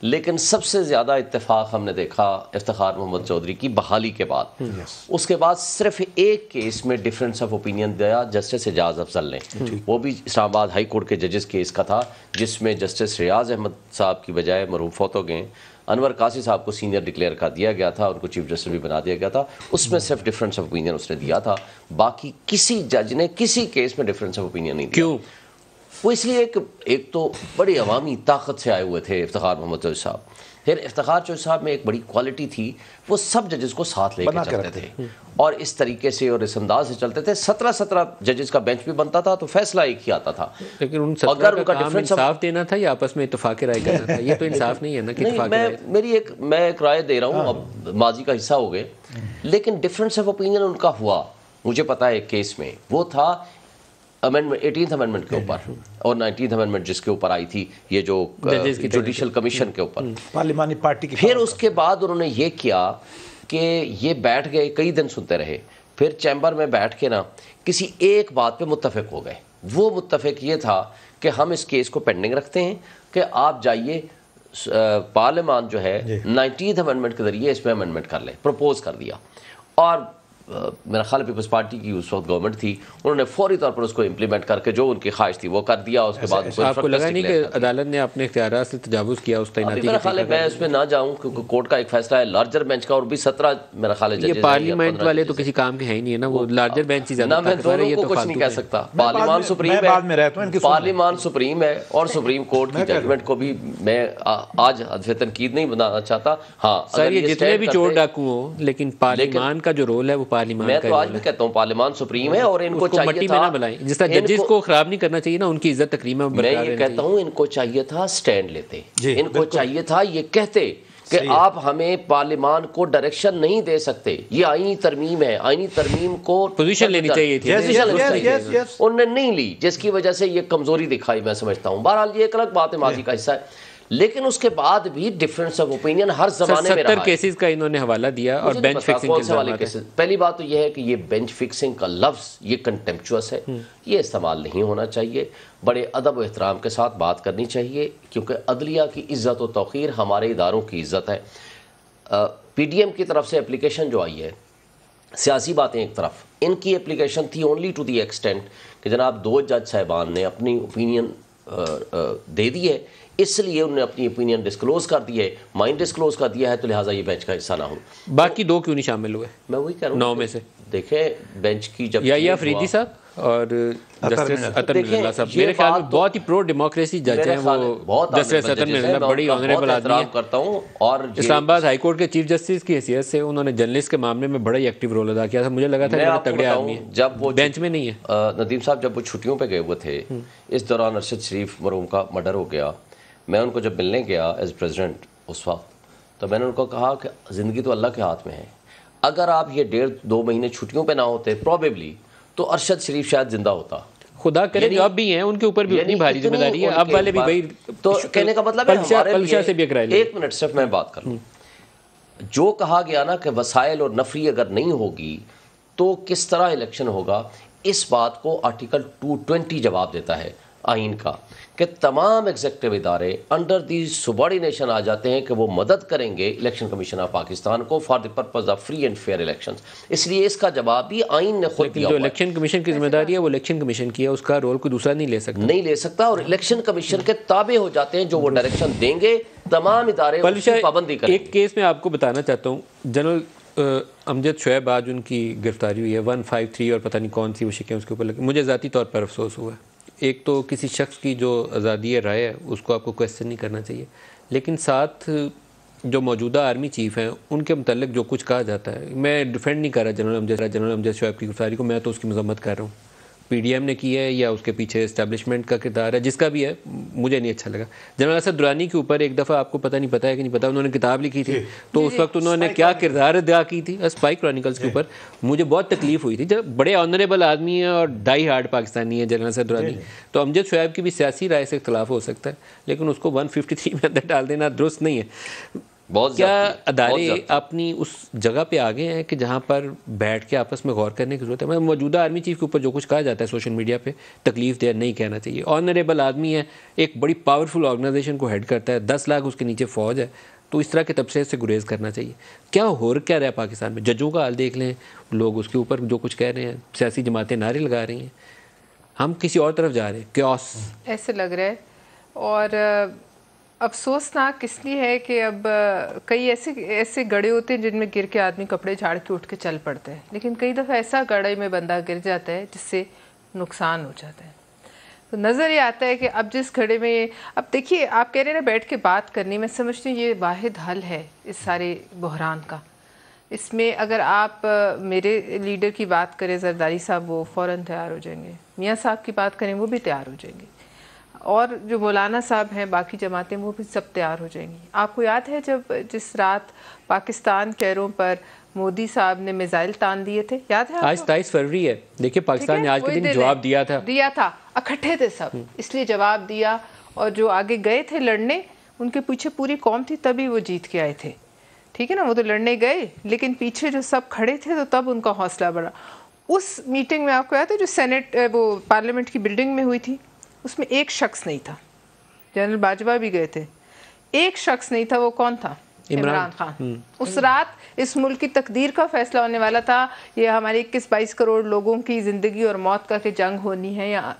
لیکن سب سے زیادہ اتفاق ہم نے دیکھا افتخار محمد چودھری کی بحالی کے بعد. اس کے بعد صرف ایک کیس میں ڈفرینس آف اوپینین دیا جسٹس اعجاز افضل نے. وہ بھی اسلام آباد ہائی کورٹ کے ججز کیس کا تھا، جس میں جسٹس ریاض احمد صاحب کی بجائے مرحوم فوت ہو گئے، انور قاسی صاحب کو سینئر ڈکلیئر کر دیا گیا تھا، ان کو چیف جسٹس بھی بنا دیا گیا تھا. اس میں صرف ڈفرینس آف اوپینین اس نے دیا تھا. باقی کسی جج نے کسی کیس میں ڈفرینس آف اوپینین نہیں دیا. کیوں؟ وہ اس لیے کہ ایک تو بڑی عوامی طاقت سے آئے ہوئے تھے افتخار محمد چودھری صاحب. پھر افتخار چودھری صاحب میں ایک بڑی کوالٹی تھی، وہ سب ججز کو ساتھ لے کے چلتے تھے اور اس طریقے سے اور اس انداز سے چلتے تھے. 17 ججز کا بینچ بھی بنتا تھا تو فیصلہ ایک ہی آتا تھا. لیکن ان 17 کا کام انصاف دینا تھا یا آپس میں اتفاق رائے کرنا تھا؟ یہ تو انصاف نہیں ہے نا کہ اتفاق رائے. میں ایک رائے دے رہا ہوں، اب ماضی کا حصہ ہو گئے، لیکن ڈفرینس آف اوپینین ان کا ہوا. مجھے پتا ہے ایک کیس میں وہ تھا 18th امینڈمنٹ کے اوپر اور 19th امینڈمنٹ جس کے اوپر آئی تھی، یہ جو جوڈیشل کمیشن کے اوپر پارلیمانی پارٹی کی. پھر اس کے بعد انہوں نے یہ کیا کہ یہ بیٹھ گئے، کئی دن سنتے رہے، پھر چیمبر میں بیٹھ کے نا کسی ایک بات پہ متفق ہو گئے. وہ متفق یہ تھا کہ ہم اس کیس کو پینڈنگ رکھتے ہیں کہ آپ جائیے پارلیمان جو ہے 19th امینڈمنٹ کے ذریعے اس میں امینڈمنٹ کر لے، پروپوز کر دیا، اور میرا خیال پیپلز پارٹی کی اس وقت گورنمنٹ تھی، انہوں نے فوری طور پر اس کو امپلیمنٹ کر کے جو ان کی خواہش تھی وہ کر دیا. اس کے بعد آپ کو لگا نہیں کہ عدالت نے اپنے اختیارات سے تجاوز کیا اس تعیناتی؟ میرا خیال ہے میں اس میں نہ جاؤں کیونکہ کورٹ کا ایک فیصلہ ہے لارجر بینچ کا، اور بھی 17 میرا خیال ہے یہ پارلیمنٹ والے تو کسی کام کے ہیں ہی نہیں ہے نا، وہ لارجر بینچ ہی زیادہ طاقتور ہے. یہ تو کچھ نہیں کہہ سکتا. پارلیمان سپریم ہے، پارلیمان سپریم ہے، اور سپریم کورٹ کی ججمنٹ کو بھی میں آج حذف تنقید نہیں بنانا چاہتا. ہاں سر یہ جتنے بھی چور ڈاکو ہوں، لیکن پارلیمان کا جو رول ہے وہ پارلیمان کا ہے. میں کہتا ہوں پارلیمان سپریم ہے، اور ان کو چاہیے تھا جس طرح ججز کو خراب نہیں کرنا چاہیے نا، ان کی عزت تکریم میں میں یہ کہتا ہوں ان کو چاہیے تھا سٹینڈ لیتے، ان کو چاہیے تھا یہ کہتے کہ آپ ہمیں پارلیمان کو ڈائریکشن نہیں دے سکتے، یہ آئینی ترمیم ہے، آئینی ترمیم کو پوزیشن لینی چاہیے تھی، انہوں نے نہیں لی، جس کی وجہ سے یہ کمزوری دکھائی میں سمجھتا ہوں. بہرحال یہ ایک الگ بات ہے، ماضی کا حصہ ہے، لیکن اس کے بعد بھی ڈفرینس آف اوپینین ہر زمانے میں رہا ہے. 70 کیسز کا انہوں نے حوالہ دیا اور بینچ فکسنگ کے الزامات ہیں. پہلی بات تو یہ ہے کہ یہ بینچ فکسنگ کا لفظ یہ کنٹمپچوس ہے، یہ استعمال نہیں ہونا چاہیے. بڑے ادب و احترام کے ساتھ بات کرنی چاہیے، کیونکہ عدلیہ کی عزت و توقیر ہمارے اداروں کی عزت ہے. پی ڈی ایم کی طرف سے اپلیکیشن جو آئی ہے، سیاسی باتیں ایک طرف، ان کی اپلیکیشن تھی اونلی ٹو دی ایکسٹینٹ کہ جناب 2 جج صاحبان نے اپنی اوپینین دے دی ہے، اس لیے انہوں نے اپنی اوپینین ڈسکلوز کر دی ہے، مائنڈ ڈسکلوز کر دیا ہے، تو لہٰذا یہ بینچ کا حصہ نہ ہو. باقی 2 کیوں نہیں شامل ہوئے؟ میں وہی کہہ رہا ہوں 9 میں سے دیکھیں بینچ کی جب یا افریدی صاحب اور جسٹس عطر مرزا اللہ صاحب، میرے خیال میں بہت ہی پرو ڈیموکریسی جج ہیں وہ. جسٹس عطر مرزا اللہ بڑی آنریبل آدمی ہیں کرتا ہوں، اور اسلام آباد ہائی کورٹ کے چیف جسٹس کی حیثیت سے انہوں نے جرنلسٹ کے معاملے میں بڑا ہی ایکٹیو رول ادا کیا تھا. مجھے لگا تھا کہ بڑے تگڑے آدمی ہیں، جب وہ بینچ میں نہیں ہے. ندیم صاحب جب وہ چھٹیوں پہ گئے ہوئے تھے، اس دوران ارشد شریف مرحوم کا مرڈر ہو گیا، میں ان کو جب ملنے گیا ایز پریزیڈنٹ اس وقت، تو میں نے ان کو کہا کہ زندگی تو اللہ کے ہاتھ میں ہے، اگر آپ یہ 1.5-2 مہینے چھٹیوں پہ نہ ہوتے پروبیبلی تو ارشد شریف شاید زندہ ہوتا. خدا کرے جو اب بھی ہیں ان کے اوپر بھی اتنی بھاری ذمہ داری ہے، اب والے بھی بھائی. تو کہنے کا مطلب ہے پلشا سے بھی اقرار. ایک منٹ صرف میں بات کر لوں. جو کہا گیا نا کہ وسائل اور نفری اگر نہیں ہوگی تو کس طرح الیکشن ہوگا، اس بات کو آرٹیکل 220 جواب دیتا ہے آئین کا، کہ تمام ایگزیکٹو ادارے انڈر دی سبارڈینیشن آ جاتے ہیں کہ وہ مدد کریں گے الیکشن کمیشن آف پاکستان کو for the purpose of free and fair elections. اس لیے اس کا جواب بھی آئین نے خود دیا. جو الیکشن کمیشن کی ذمہ داری ہے وہ الیکشن کمیشن کی ہے، اس کا رول کوئی دوسرا نہیں لے سکتا، اور الیکشن کمیشن کے تابع ہو جاتے ہیں، جو وہ ڈائریکشن دیں گے تمام ادارے اس کی پابندی کریں. ایک کیس میں آپ کو بتانا چاہتا ہوں، جنرل امجد شعیب آج ان کی گرفتاری ہوئی ہے 153 اور پتہ نہیں کون سی وہ شکیں اس کے اوپر لگی. مجھے ذاتی طور پر افسوس ہوا ہے. ایک تو کسی شخص کی جو آزادی رائے ہے اس کو آپ کو کویسچن نہیں کرنا چاہیے، لیکن ساتھ جو موجودہ آرمی چیف ہیں ان کے متعلق جو کچھ کہا جاتا ہے، میں ڈیفینڈ نہیں کر رہا جنرل امجد شعیب کی گرفتاری کو، میں تو اس کی مذمت کر رہا ہوں. پی ڈی ایم نے کی ہے یا اس کے پیچھے اسٹیبلشمنٹ کا کردار ہے، جس کا بھی ہے مجھے نہیں اچھا لگا. جنرل اسد درانی کے اوپر ایک دفعہ آپ کو پتہ نہیں پتا ہے کہ نہیں پتا، انہوں نے کتاب لکھی تھی، تو اس وقت انہوں نے کیا کردار ادا کی تھی اسپائی کرانیکلز کے اوپر. مجھے بہت تکلیف ہوئی تھی، جب بڑے آنریبل آدمی ہیں اور ڈائی ہارڈ پاکستانی ہیں جنرل اسد درانی. تو امجد شعیب کی بھی سیاسی رائے سے اختلاف ہو سکتا ہے، لیکن اس کو 153 میں اندر ڈال دینا درست نہیں ہے. کیا ادارے اپنی اس جگہ پہ آگے ہیں کہ جہاں پر بیٹھ کے آپس میں غور کرنے کی ضرورت ہے؟ موجودہ آرمی چیف کے اوپر جو کچھ کہا جاتا ہے سوشل میڈیا پہ تکلیف دہ نہیں کہنا چاہیے. آنریبل آدمی ہے، ایک بڑی پاورفل آرگنائزیشن کو ہیڈ کرتا ہے، 10 لاکھ اس کے نیچے فوج ہے، تو اس طرح کے تبصرے سے گریز کرنا چاہیے. کیا کیا رہا ہے پاکستان میں؟ ججوں کا حال دیکھ لیں، لوگ اس کے اوپر جو کچھ کہہ رہے ہیں، سیاسی جماعتیں نعرے لگا رہی ہیں، ہم کسی اور طرف جا رہے ہیں. کیوس ایسے لگ رہا ہے، اور افسوسناک اس لیے ہے کہ اب کئی ایسے گڑھے ہوتے ہیں جن میں گر کے آدمی کپڑے جھاڑ کے اٹھ کے چل پڑتے ہیں، لیکن کئی دفعہ ایسا گڑھے میں بندہ گر جاتا ہے جس سے نقصان ہو جاتا ہے. تو نظر یہ آتا ہے کہ اب جس گھڑے میں، اب دیکھیے آپ کہہ رہے ہیں نا بیٹھ کے بات کرنی، میں سمجھتی ہوں یہ واحد حل ہے اس سارے بحران کا. اس میں اگر آپ میرے لیڈر کی بات کریں زرداری صاحب، وہ فوراً تیار ہو جائیں گے. میاں صاحب کی بات کریں وہ بھی تیار ہو جائیں گے، اور جو مولانا صاحب ہیں باقی جماعتیں وہ بھی سب تیار ہو جائیں گی. آپ کو یاد ہے جس رات پاکستان کیروں پر مودی صاحب نے میزائل تان دیے تھے، یاد ہے؟ آج 27 فروری ہے، دیکھیں پاکستان نے آج کے دن جواب دیا تھا، اکٹھے تھے سب، اس لیے جواب دیا. اور جو آگے گئے تھے لڑنے، ان کے پیچھے پوری قوم تھی، تبھی وہ جیت کے آئے تھے. ٹھیک ہے نا، وہ تو لڑنے گئے لیکن پیچھے جو سب کھڑے تھے تو تب ان کا حوصلہ بڑھا. اس میٹنگ میں آپ کو یاد ہے جو سینٹ وہ پارلیمنٹ کی بلڈنگ میں ہوئی تھی، اس میں ایک شخص نہیں تھا، جنرل باجوہ بھی گئے تھے، ایک شخص نہیں تھا, وہ کون تھا؟ عمران خان. اس رات اس ملک کی تقدیر کا فیصلہ ہونے والا تھا. یہ ہمارے 21-22 کروڑ لوگوں کی زندگی اور موت کا کہ جنگ ہونی ہے یا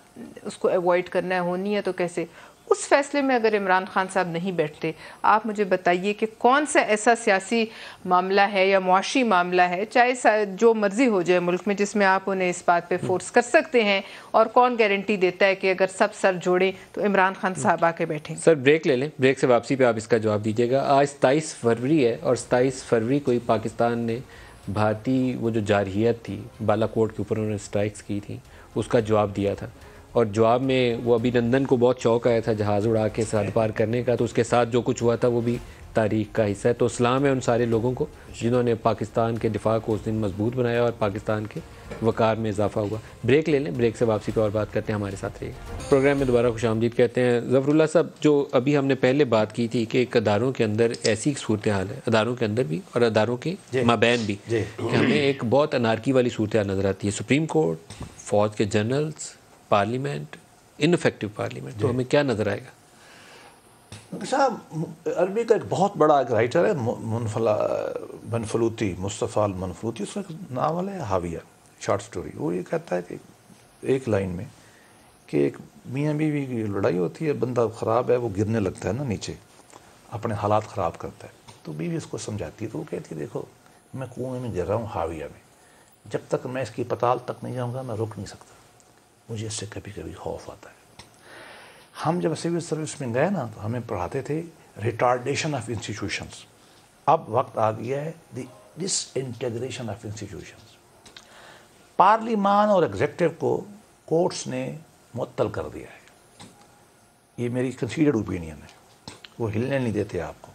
اس کو ایوائڈ کرنا ہے, ہونی ہے تو کیسے. اس فیصلے میں اگر عمران خان صاحب نہیں بیٹھتے, آپ مجھے بتائیے کہ کون سا ایسا سیاسی معاملہ ہے یا معاشی معاملہ ہے, چاہے جو مرضی ہو جائے ملک میں, جس میں آپ انہیں اس بات پہ فورس کر سکتے ہیں, اور کون گارنٹی دیتا ہے کہ اگر سب سر جوڑیں تو عمران خان صاحب آ کے بیٹھیں. سر بریک لے لیں, بریک سے واپسی پہ آپ اس کا جواب دیجیے گا. آج 27 فروری ہے اور 27 فروری کو ہی پاکستان نے بھارتی وہ جو جارحیت تھی بالا کوٹ کے اوپر انہوں نے اسٹرائکس کی تھی, اس کا جواب دیا تھا. اور جواب میں وہ ابھی لندن کو بہت شوق آیا تھا جہاز اڑا کے سرحد پار کرنے کا, تو اس کے ساتھ جو کچھ ہوا تھا وہ بھی تاریخ کا حصہ ہے. تو سلام ہے ان سارے لوگوں کو جنہوں نے پاکستان کے دفاع کو اس دن مضبوط بنایا اور پاکستان کے وقار میں اضافہ ہوا. بریک لے لیں, بریک سے واپسی پہ اور بات کرتے ہیں. ہمارے ساتھ رہیے. پروگرام میں دوبارہ خوش آمدید کہتے ہیں. ظفر اللہ صاحب, جو ابھی ہم نے پہلے بات کی تھی کہ ایک اداروں کے اندر ایسی صورتحال ہے, اداروں کے اندر بھی اور اداروں کے مابین بھی, کہ ہمیں ایک بہت انارکی والی صورتحال نظر آتی ہے. سپریم کورٹ, فوج کے جنرلز, پارلیمنٹ, انفیکٹو پارلیمنٹ, تو ہمیں کیا نظر آئے گا؟ صاحب عربی کا ایک بہت بڑا ایک رائٹر ہے منفلوطی, مصطفیٰ المنفلوطی, اس کا ایک ناول ہے حاویہ, شارٹ سٹوری. وہ یہ کہتا ہے کہ ایک لائن میں کہ ایک میاں بیوی کی لڑائی ہوتی ہے, بندہ خراب ہے, وہ گرنے لگتا ہے نا نیچے, اپنے حالات خراب کرتا ہے. تو بیوی اس کو سمجھاتی ہے, تو وہ کہتی ہے دیکھو میں کنویں میں گر رہا ہوں حاویہ میں, جب تک میں اس کی پتال تک نہیں جاؤں گا میں رک نہیں سکتا, مجھے اس سے کبھی کبھی خوف آتا ہے. ہم جب سول سروس میں گئے نا تو ہمیں پڑھاتے تھے ریٹارڈیشن آف انسٹیٹیوشنز. اب وقت آ گیا ہے دی ڈس انٹیگریشن آف انسٹیٹیوشنز. پارلیمان اور ایگزیکٹو کو کورٹس نے معطل کر دیا ہے. یہ میری کنسیڈرڈ اوپینین ہے. وہ ہلنے نہیں دیتے, آپ کو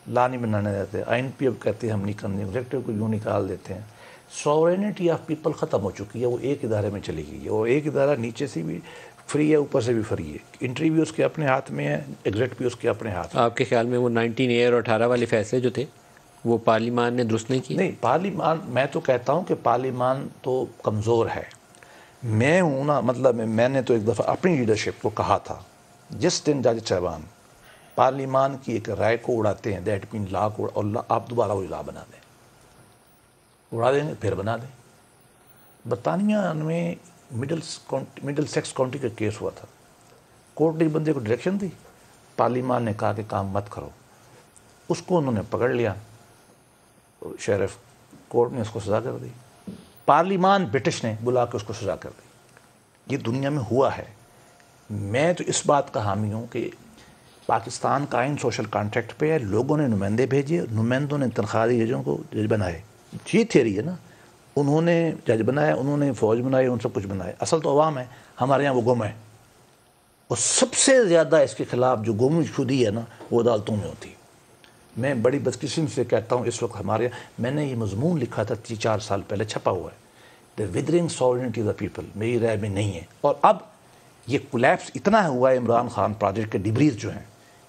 لا نہیں بنانے دیتے. آئین پی اب کہتے ہیں ہم نہیں کرنے, ایگزیکٹو کو یوں نکال دیتے ہیں. سورینٹی آف پیپل ختم ہو چکی ہے, وہ ایک ادارے میں چلی گئی ہے. وہ ایک ادارہ نیچے سے بھی فری ہے, اوپر سے بھی فری ہے. انٹری اس کے اپنے ہاتھ میں ہے, ایگزیکٹ بھی اس کے اپنے ہاتھ میں. آپ کے خیال میں وہ 19A اور 18 والے فیصلے جو تھے وہ پارلیمان نے درست نہیں کیے؟ نہیں, پارلیمان, میں تو کہتا ہوں کہ پارلیمان تو کمزور ہے. میں ہوں نا, مطلب میں نے تو ایک دفعہ اپنی لیڈرشپ کو کہا تھا, جس دن جج صاحبان پارلیمان کی ایک رائے کو اڑاتے ہیں, دیٹ مین لا کو, اور آپ دوبارہ وہی لا بنا دیں, اڑا دیں گے پھر بنا دیں. برطانیہ میں مڈل سیکس کاؤنٹی کا کیس ہوا تھا. کورٹ نے بندے کو ڈائریکشن دی, پارلیمان نے کہا کہ کام مت کرو. اس کو انہوں نے پکڑ لیا, شیرف کورٹ نے اس کو سزا کر دی. پارلیمان برٹش نے بلا کے اس کو سزا کر دی. یہ دنیا میں ہوا ہے. میں تو اس بات کا حامی ہوں کہ پاکستان کا آئین سوشل کانٹریکٹ پہ ہے. لوگوں نے نمائندے بھیجے, نمائندوں نے تنخواہی ججوں کو جج بنائے. یہ تھیوری ہے نا, انہوں نے جج بنایا, انہوں نے فوج بنائی, ان سب کچھ بنایا. اصل تو عوام ہے, ہمارے یہاں وہ گم ہے. اور سب سے زیادہ اس کے خلاف جو گم شدی ہے نا وہ عدالتوں میں ہوتی. میں بڑی بدقسمتی سے کہتا ہوں, اس وقت ہمارے میں نے یہ مضمون لکھا تھا 3-4 سال پہلے, چھپا ہوا ہے, the withering sovereignty of the people. میری رائے میں نہیں ہے. اور اب یہ کولیپس اتنا ہوا ہے عمران خان پروجیکٹ کے ڈبریز جو ہیں,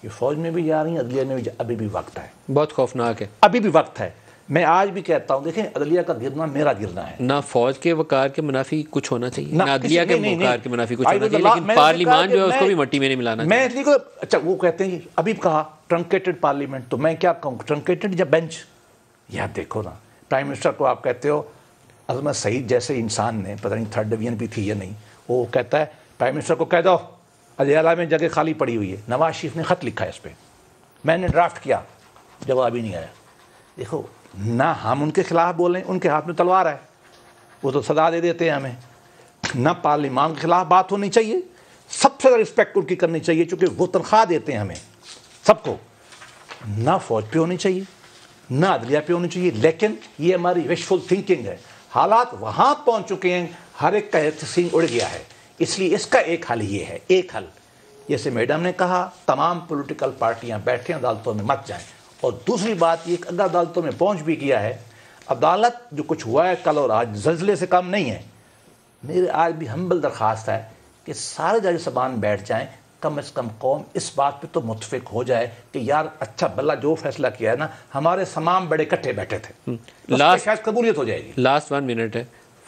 یہ فوج میں بھی جا رہی ہیں, عدلیہ میں بھی ابھی بھی وقت ہے, بہت خوفناک ہے, ابھی بھی وقت ہے. میں آج بھی کہتا ہوں, دیکھیں عدلیہ کا گرنا میرا گرنا ہے. نہ فوج کے وقار کے منافی کچھ ہونا چاہیے, نہ عدلیہ کے وقار کے منافی کچھ ہونا چاہیے, لیکن پارلیمان جو ہے اس کو بھی مٹی میں نہیں ملانا چاہیے. میں اچھا وہ کہتے ہیں ابھی کہا ٹرنکیٹڈ پارلیمنٹ, تو میں کیا کہوں, ٹرنکیٹڈ یا بینچ. یار دیکھو نا, پرائم منسٹر کو آپ کہتے ہو, عظمت سعید جیسے انسان نے, پتہ نہیں 3rd ڈویژن بھی تھی یا نہیں, وہ کہتا ہے پرائم منسٹر کو کہہ دو اجیالہ میں جگہ خالی پڑی ہوئی ہے. نواز شریف نے خط لکھا ہے اس پہ, میں نے ڈرافٹ کیا, جواب ہی نہیں آیا. دیکھو نہ ہم ان کے خلاف بولیں, ان کے ہاتھ میں تلوار ہے, وہ تو سزا دے دیتے ہیں ہمیں. نہ پارلیمان کے خلاف بات ہونی چاہیے, سب سے رسپیکٹ ان کی کرنی چاہیے چونکہ وہ تنخواہ دیتے ہیں ہمیں سب کو. نہ فوج پہ ہونی چاہیے, نہ عدلیہ پہ ہونی چاہیے. لیکن یہ ہماری وشفل تھنکنگ ہے. حالات وہاں پہنچ چکے ہیں, ہر ایک کا سینگ اڑ گیا ہے. اس لیے اس کا ایک حل یہ ہے, ایک حل جیسے میڈم نے کہا, تمام پولیٹیکل پارٹیاں بیٹھیں, عدالتوں میں مت جائیں. اور دوسری بات یہ کہ اگر عدالتوں میں پہنچ بھی گیا ہے, عدالت جو کچھ ہوا ہے کل اور آج زلزلے سے کم نہیں ہے. میرے آج بھی ہمبل درخواست ہے کہ سارے جج صاحبان بیٹھ جائیں, کم از کم قوم اس بات پہ تو متفق ہو جائے کہ یار اچھا بھلا جو فیصلہ کیا ہے نا, ہمارے تمام بڑے اکٹھے بیٹھے تھے, شاید قبولیت ہو جائے گی. لاسٹ 1 منٹ ہے.